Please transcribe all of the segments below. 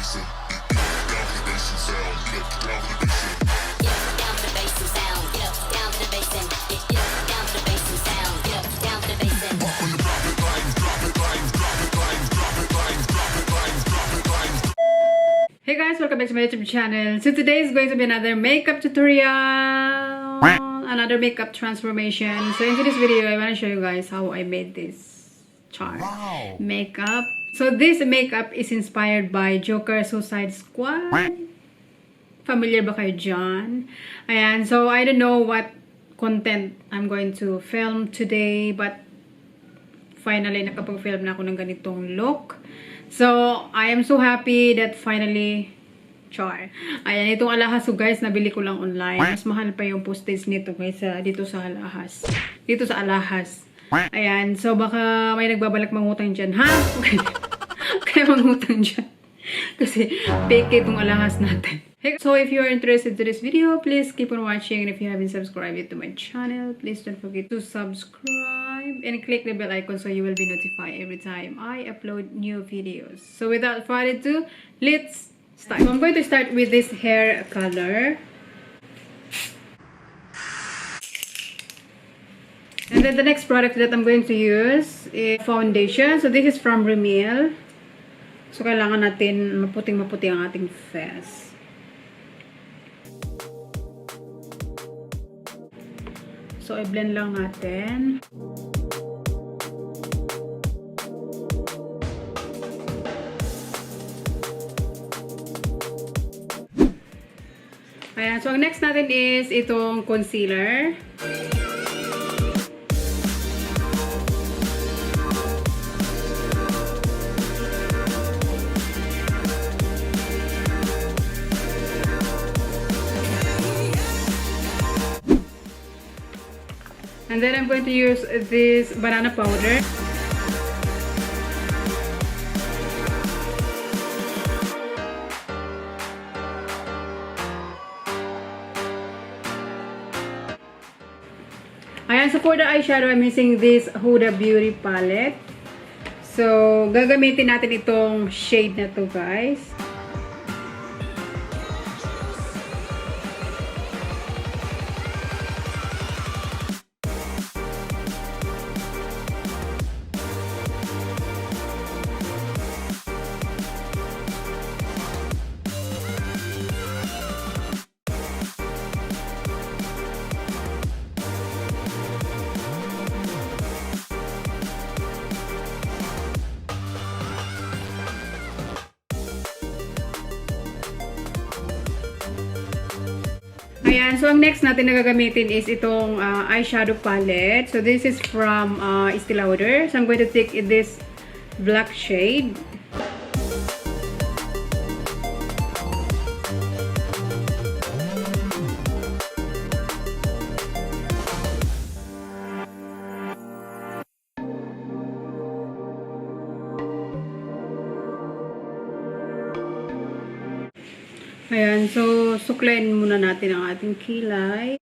Hey guys, welcome back to my YouTube channel. So today is going to be another makeup tutorial, another makeup transformation. So in today's video, I want to show you guys how I made this chart makeup. So this makeup is inspired by Joker Suicide Squad. Familiar ba kayo dyan? Ayan, so I don't know what content I'm going to film today, but finally nakapag-film na ako ng ganitong look. So, I am so happy that finally, char. Ayan, itong alahas. So guys, nabili ko lang online. Mas mahal pa yung postage nito guys dito sa alahas. Dito sa alahas. Ayan, so baka may nagbabalak mangutang dyan, ha? Kaya mangutang dyan. Kasi fake itong alahas natin. So if you are interested to this video, please keep on watching. And if you haven't subscribed to my channel, please don't forget to subscribe and click the bell icon so you will be notified every time I upload new videos. So without further ado, let's start. So I'm going to start with this hair color. And then the next product that I'm going to use is foundation. So this is from Rimmel. So kailangan natin maputing-maputi ang ating face. So, i-blend lang natin. Ayan. So, ang next natin is itong concealer. And then I'm going to use this banana powder. Ayan, so for the eyeshadow, I'm using this Huda Beauty palette. So, gagamitin natin itong shade na to, guys. Ayan, so ang next natin na gagamitin is itong eyeshadow palette. So this is from Estee Lauder. So I'm going to take this black shade. Ayan, so suklayin muna natin ang ating kilay.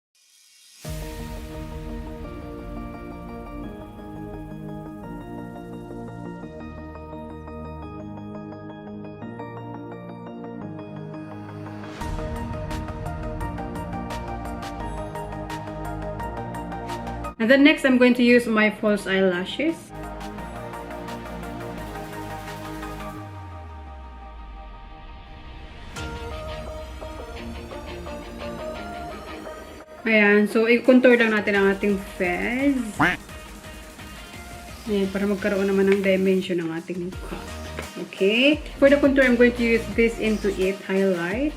And then next, I'm going to use my false eyelashes. Ayan, so i-contour lang natin ang ating face. Ayan, para magkaroon naman ng dimension ng ating mukha. Okay? For the contour, I'm going to use this Into It highlight.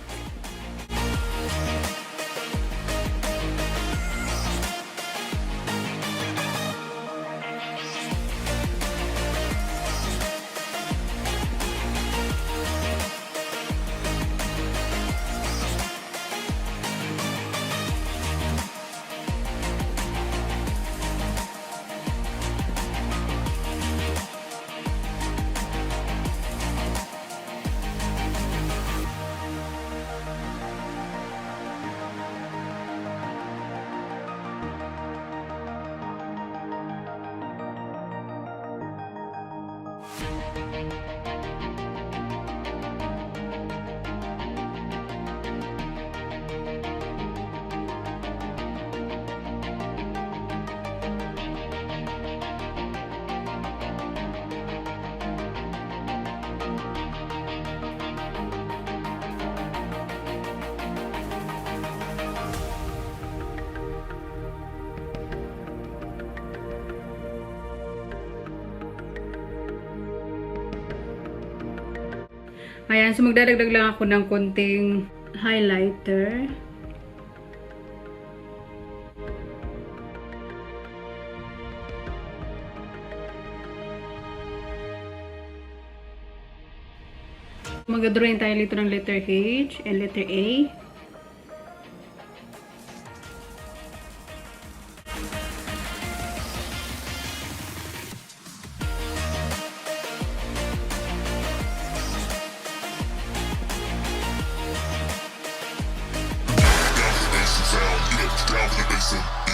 Ayan, so magdadagdag lang ako ng konting highlighter. Mag-drawing tayo dito ng letter H and letter A. Down for the bass.